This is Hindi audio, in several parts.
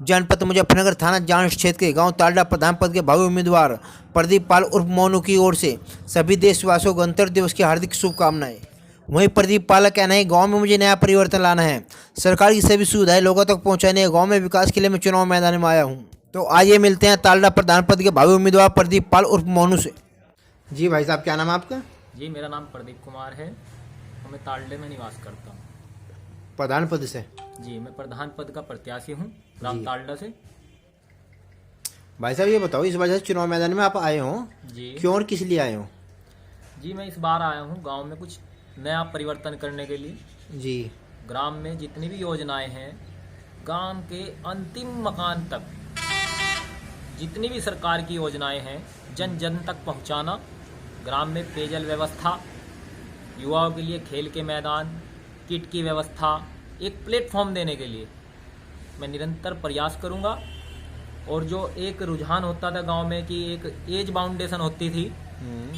जनपद मुजफ्फरनगर थाना जांच क्षेत्र के गांव तालडा प्रधान पद के भावी उम्मीदवार प्रदीप पाल उर्फ मोनू की ओर से सभी देशवासियों को गणतंत्र दिवस की हार्दिक शुभकामनाएं। वहीं प्रदीप पाल का कहना है, गांव में मुझे नया परिवर्तन लाना है, सरकार की सभी सुविधाएं लोगों तक पहुंचाने, गांव में विकास के लिए मैं चुनाव मैदान में आया हूं। तो आइए मिलते हैं तालडा प्रधान पद के भावी उम्मीदवार प्रदीप पाल उर्फ मोनू से। जी भाई साहब, क्या नाम है आपका? जी, मेरा नाम प्रदीप कुमार है और मैं तालडे में निवास करता हूँ। प्रधान पद से? जी, मैं प्रधान पद का प्रत्याशी हूँ ग्राम तालडा से। भाई साहब ये बताओ, इस वजह से चुनाव मैदान में आप आए हो जी, क्यों और किस लिए आए हो? जी मैं इस बार आया हूँ गांव में कुछ नया परिवर्तन करने के लिए। जी। ग्राम में जितनी भी योजनाएं हैं, गांव के अंतिम मकान तक जितनी भी सरकार की योजनाएं हैं जन जन तक पहुंचाना। ग्राम में पेयजल व्यवस्था, युवाओं के लिए खेल के मैदान, किट की व्यवस्था, एक प्लेटफॉर्म देने के लिए मैं निरंतर प्रयास करूंगा। और जो एक रुझान होता था गांव में कि एक एज बाउंडेशन होती थी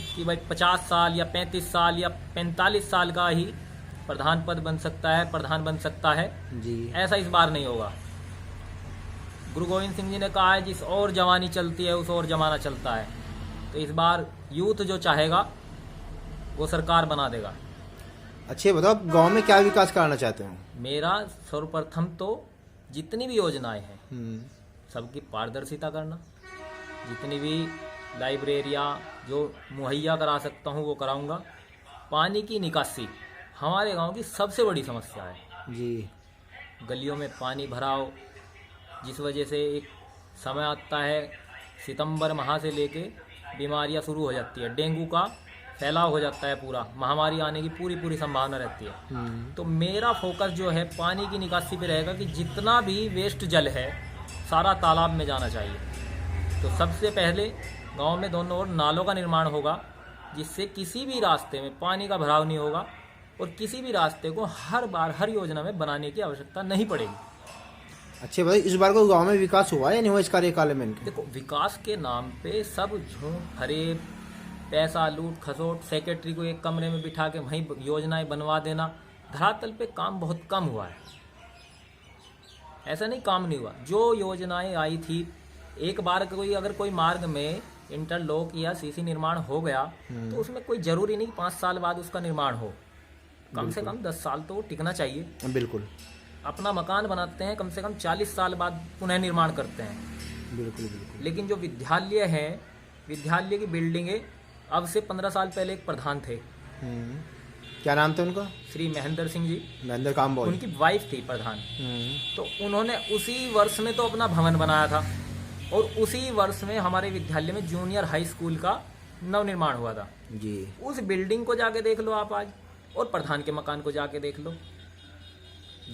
कि भाई 50 साल या 35 साल या 45 साल का ही प्रधान पद बन सकता है, प्रधान बन सकता है जी। ऐसा इस बार नहीं होगा। गुरु गोविंद सिंह जी ने कहा है, जिस और जवानी चलती है उस और जमाना चलता है। तो इस बार यूथ जो चाहेगा वो सरकार बना देगा। अच्छे बताओ, आप गांव में क्या विकास कराना चाहते हो? मेरा सर्वप्रथम तो जितनी भी योजनाएं हैं सबकी पारदर्शिता करना, जितनी भी लाइब्रेरियाँ जो मुहैया करा सकता हूँ वो कराऊंगा। पानी की निकासी हमारे गांव की सबसे बड़ी समस्या है जी। गलियों में पानी भराव, जिस वजह से एक समय आता है सितंबर माह से लेके बीमारियां शुरू हो जाती है, डेंगू का फैलाव हो जाता है, पूरा महामारी आने की पूरी संभावना रहती है। तो मेरा फोकस जो है पानी की निकासी पे रहेगा कि जितना भी वेस्ट जल है सारा तालाब में जाना चाहिए। तो सबसे पहले गांव में दोनों ओर नालों का निर्माण होगा, जिससे किसी भी रास्ते में पानी का भराव नहीं होगा और किसी भी रास्ते को हर बार हर योजना में बनाने की आवश्यकता नहीं पड़ेगी। अच्छे भाई, इस बार को गांव में विकास हुआ या नहीं हुआ इस कार्यकाल में? देखो, विकास के नाम पे सब झूठ फरेब, पैसा लूट खसोट, सेक्रेटरी को एक कमरे में बिठा के वहीं योजनाएं बनवा देना, धरातल पे काम बहुत कम हुआ है। ऐसा नहीं काम नहीं हुआ। जो योजनाएं आई थी, एक बार अगर कोई मार्ग में इंटरलॉक या सीसी निर्माण हो गया तो उसमें कोई जरूरी नहीं 5 साल बाद उसका निर्माण हो, कम से कम 10 साल तो वो टिकना चाहिए। बिल्कुल। अपना मकान बनाते हैं कम से कम 40 साल बाद पुनः निर्माण करते हैं। बिल्कुल बिल्कुल। लेकिन जो विद्यालय हैं, विद्यालय की बिल्डिंगें अब से 15 साल पहले एक प्रधान थे, क्या नाम था उनका? श्री महेंद्र सिंह जी। महेंद्र कामबोज। उनकी वाइफ थी प्रधान। तो उन्होंने उसी वर्ष में तो अपना भवन बनाया था और उसी वर्ष में हमारे विद्यालय में जूनियर हाई स्कूल का नवनिर्माण हुआ था जी। उस बिल्डिंग को जाके देख लो आप आज, और प्रधान के मकान को जाके देख लो।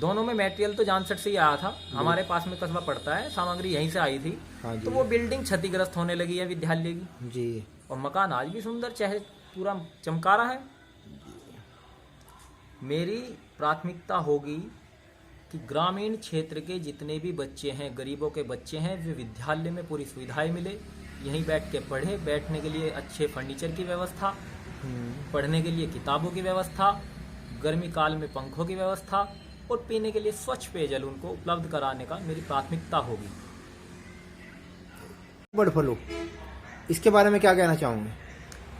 दोनों में मटेरियल तो जानसठ से ही आया था, हमारे पास में कस्बा पड़ता है, सामग्री यहीं से आई थी। हाँ जी। तो वो बिल्डिंग क्षतिग्रस्त होने लगी है विद्यालय की जी। और मकान आज भी सुंदर चेहरे पूरा चमका रहा है। मेरी प्राथमिकता होगी कि ग्रामीण क्षेत्र के जितने भी बच्चे हैं, गरीबों के बच्चे हैं, वे विद्यालय में पूरी सुविधाएं मिले, यहीं बैठ के पढ़े, बैठने के लिए अच्छे फर्नीचर की व्यवस्था, पढ़ने के लिए किताबों की व्यवस्था, गर्मी काल में पंखों की व्यवस्था और पीने के लिए स्वच्छ पेयजल उनको उपलब्ध कराने का मेरी प्राथमिकता होगी। बर्ड फ्लू, इसके बारे में क्या कहना चाहूँगे?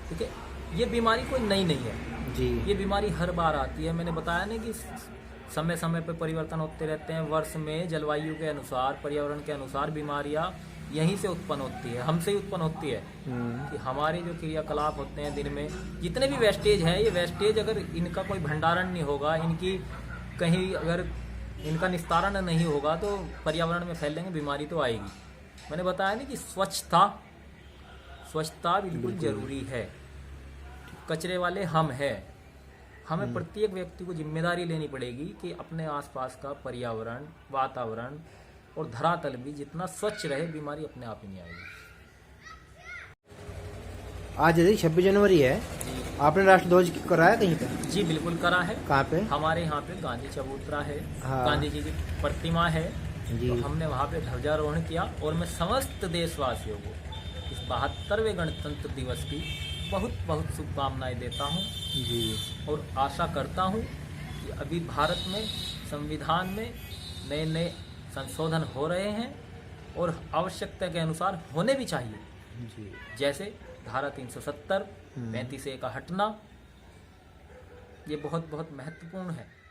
ठीक है, ये बीमारी कोई नई नहीं है जी। ये बीमारी हर बार आती है। मैंने बताया ना कि समय समय पर परिवर्तन होते रहते हैं। वर्ष में जलवायु के अनुसार, पर्यावरण के अनुसार बीमारियां यहीं से उत्पन्न होती है, हमसे ही उत्पन्न होती है। कि हमारे जो क्रियाकलाप होते हैं दिन में, जितने भी वेस्टेज है, ये वेस्टेज अगर इनका कोई भंडारण नहीं होगा, इनकी कहीं अगर इनका निस्तारण नहीं होगा तो पर्यावरण में फैलेंगे, बीमारी तो आएगी। मैंने बताया ना कि स्वच्छता बिल्कुल जरूरी है। कचरे वाले हम हैं, हमें प्रत्येक व्यक्ति को जिम्मेदारी लेनी पड़ेगी कि अपने आसपास का पर्यावरण, वातावरण और धरातल भी जितना स्वच्छ रहे, बीमारी अपने आप ही नहीं आएगी। आज यदि 26 जनवरी है, आपने राष्ट्रध्वज कराया कहीं पे? जी बिल्कुल करा है। कहाँ पे? हमारे यहाँ पे गांधी चबूतरा है, हाँ। गांधी जी की प्रतिमा है जी। तो हमने वहाँ पे ध्वजारोहण किया और मैं समस्त देशवासियों को इस 72वें गणतंत्र दिवस की बहुत बहुत शुभकामनाएं देता हूँ जी। और आशा करता हूँ कि अभी भारत में संविधान में नए नए संशोधन हो रहे हैं और आवश्यकता के अनुसार होने भी चाहिए। जी। जैसे धारा 370, 35A का हटना, ये बहुत बहुत महत्वपूर्ण है।